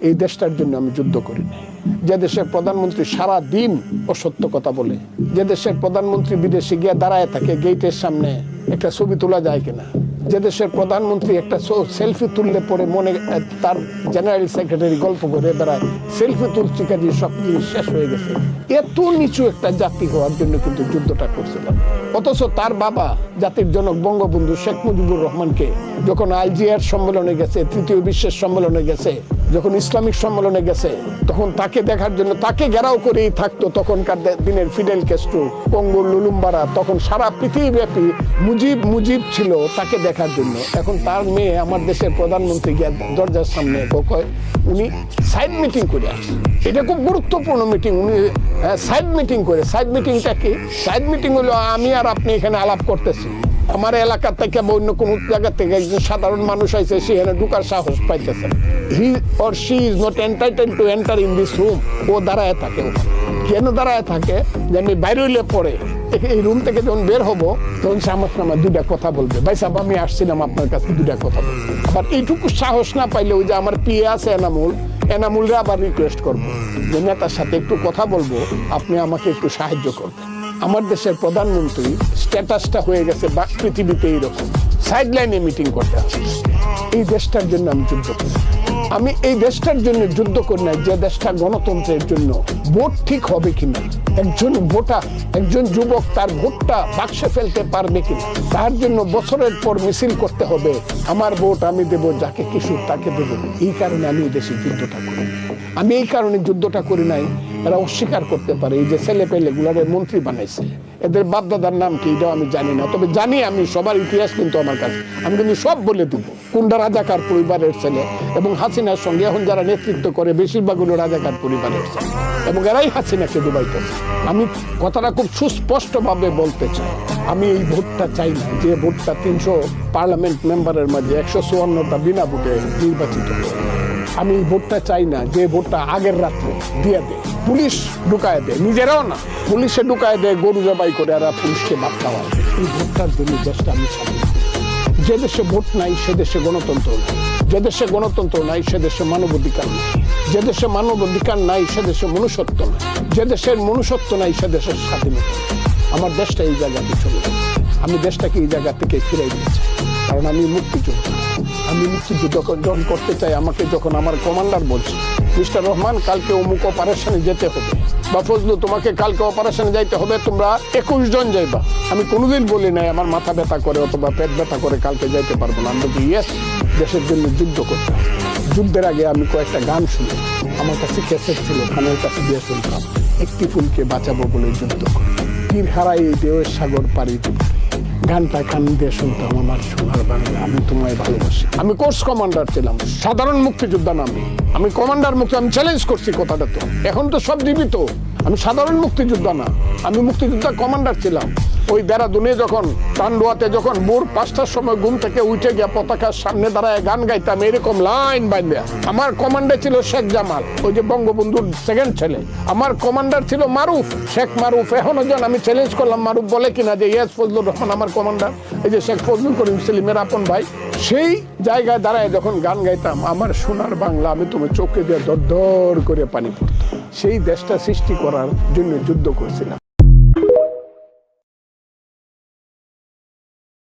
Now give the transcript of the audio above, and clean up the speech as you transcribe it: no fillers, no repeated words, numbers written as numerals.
এই দেশটার জন্য আমি যুদ্ধ করি নাই। যে দেশের প্রধানমন্ত্রী সারা দিন অসত্য কথা বলে, যে দেশের প্রধানমন্ত্রী বিদেশে গিয়ে দাঁড়ায় থাকে গেটের সামনে একটা ছবি তোলা যায় কিনা, যে দেশের প্রধানমন্ত্রী একটা সেলফি তুললে পরে মনে তার জেনারেল সেক্রেটারি গল্প করে বেড়ায় সেলফি তুলছি কাজে সব জিনিস শেষ হয়ে গেছে, এত নিচু একটা জাতি হওয়ার জন্য কিন্তু যুদ্ধটা করছিলাম। অথচ তার বাবা জাতির জনক বঙ্গবন্ধু শেখ মুজিবুর রহমানকে যখন আলজিয়ার সম্মেলনে গেছে, তৃতীয় বিশ্বের সম্মেলনে গেছে, যখন ইসলামিক সম্মেলনে গেছে, তখন তাকে দেখার জন্য তাকে ঘেরাও করেই থাকতো তখনকার দিনের ফিডেল ক্যাস্ট্রো, কঙ্গো লুলুম্বারা, তখন সারা পৃথিবীব্যাপী মুজিব ছিল তাকে দেখার জন্য। এখন তার মেয়ে আমার দেশের প্রধানমন্ত্রী গিয়ে দরজার সামনে উনি সাইড মিটিং করে আসছে। এটা খুব গুরুত্বপূর্ণ মিটিং, উনি সাইড মিটিং করে। সাইড মিটিংটা কি? সাইড মিটিং হলো আমি আর আপনি এখানে আলাপ করতেছি, আমার এলাকা থেকে বা অন্য কোনো জায়গা থেকে একজন সাধারণ মানুষ আছে, সেখানে ঢুকার সাহস পাইতেছে। He or she is not entitled to enter in this room. ও দাঁড়ায় থাকে। কেন দাঁড়ায় থাকে? যে আমি বাইরে হইলে পরে এই রুম থেকে যখন বের হবো তখন সে আমার নামে দুইটা কথা বলবে, ভাই সাহেব আমি আসছিলাম আপনার কাছে দুইটা কথা বলবো। আবার এইটুকু সাহস না পাইলে ওই যে আমার পিএ আছে এনামুলরা আবার রিকোয়েস্ট করবো যে নেতার সাথে একটু কথা বলবো, আপনি আমাকে একটু সাহায্য করবেন। আমার দেশের প্রধানমন্ত্রী স্ট্যাটাসটা হয়ে গেছে পৃথিবীতে এইরকম, সাইড লাইনে মিটিং করতে হবে। এই দেশটার জন্য আমি যুদ্ধ করি। আমি এই দেশটার জন্য যুদ্ধ করি না যে দেশটা গণতন্ত্রের জন্য। ভোট ঠিক হবে কিনা, একজন ভোটার, একজন যুবক তার ভোটটা বাক্সে ফেলতে পারবে কিনা, তার জন্য বছরের পর মিছিল করতে হবে। আমার ভোট আমি দেব, যাকে কিছু তাকে দেব। এই কারণে আমি এই দেশে যুদ্ধটা করি। আমি এই কারণে যুদ্ধটা করি নাই, এরা অস্বীকার করতে পারে। এই যে ছেলে পেলে গুলারে মন্ত্রী বানাইছে, এদের বাপদাদার নাম কি এটাও আমি জানি না, তবে জানি আমি সবার ইতিহাস কিন্তু আমার কাছে, আমি কিন্তু সব বলে দিব। কোনটা রাজাকার পরিবারের ছেলে, এবং হাসিনার সঙ্গে এখন যারা নেতৃত্ব করে বেশিরভাগ হলো রাজাকার পরিবারের ছেলে, এবং এরাই হাসিনাকে ডুবাইতেছে। আমি কথাটা খুব সুস্পষ্টভাবে বলতে চাই, আমি এই ভোটটা চাই না যে ভোটটা 300 পার্লামেন্ট মেম্বারের মাঝে 154টা বিনা ভোটে নির্বাচিত। আমি এই ভোটটা চাই না যে ভোটটা আগের রাত্রে দিয়ে দেয়, পুলিশ ঢুকায় দেয়, নিজেরাও না পুলিশে ঢুকায় দেয়, গরু জবাই করে এরা পুলিশকে ভাত খাওয়ায়। এই ভোটটার জন্য দেশটা আমি চাই। যে দেশে ভোট নাই সে দেশে গণতন্ত্র নাই, যে দেশে গণতন্ত্র নাই সে দেশে মানবাধিকার নাই, যে দেশে মানবাধিকার নাই সে দেশে মনুষ্যত্ব নাই, যে দেশের মনুষ্যত্ব নাই সে দেশের স্বাধীনতা। আমার দেশটা এই জায়গাতে চলে গেছে, আমি দেশটাকে এই জায়গা থেকে ফিরাই দিয়েছি। কারণ আমি মুক্তিযোদ্ধা, আমি মুক্তিযুদ্ধ যখন করতে চাই, আমাকে যখন আমার কমান্ডার বলছে মিস্টার রহমান কালকে অমুক অপারেশনে যেতে হবে, বা ফজলু তোমাকে কালকে অপারেশনে যাইতে হবে, তোমরা 21 জন যাইবা, আমি কোনোদিন বলি নাই আমার মাথা ব্যথা করে অথবা পেট ব্যথা করে কালকে যাইতে পারবো না। আমি বলি ইয়েস, দেশের জন্য যুদ্ধ করতে হবে। যুদ্ধের আগে আমি কয়েকটা গান শুনি, আমার কাছে ক্যাসেট ছিল, খানের কাছে দিয়ে শুনতাম। একটি ফুলকে বাঁচাবো বলে যুদ্ধ করি, তীর হারাই এই দেওয়ের সাগর পাড়ি দিতে। গানটা কান দিয়ে শুনতাম, আমার সোনার বাংলা আমি তোমায় ভালোবাসি। আমি কোর্স কমান্ডার ছিলাম, সাধারণ মুক্তিযোদ্ধা না। আমি কমান্ডার মুক্তি, আমি চ্যালেঞ্জ করছি কথাটা। তো এখন তো সব জীবিত, আমি সাধারণ মুক্তিযোদ্ধা না, আমি মুক্তিযোদ্ধা কমান্ডার ছিলাম। ওই দেরাদুনে যখন টান্ডুয়াতে যখন ভোর 5টার সময় ঘুম থেকে উঠে গিয়ে পতাকার সামনে দাঁড়ায় গান গাইতাম এরকম লাইন বাইন্দা। আমার কমান্ডার ছিল শেখ জামাল, ওই যে বঙ্গবন্ধুর সেকেন্ড ছেলে। আমার কমান্ডার ছিল মারুফ, শেখ মারুফ। এখনো যখন আমি চ্যালেঞ্জ করলাম মারুফ বলে কিনা যে ইয়েস ফজলুর রহমান আমার কমান্ডার, এই যে শেখ ফজলুল করিম সেলিমের আপন ভাই। সেই জায়গায় দাঁড়ায় যখন গান গাইতাম, আমার সোনার বাংলা আমি তোমার চোখে দিয়ে দর দর করে পানি পড়তাম। সেই দেশটা সৃষ্টি করার জন্য যুদ্ধ করছিলাম।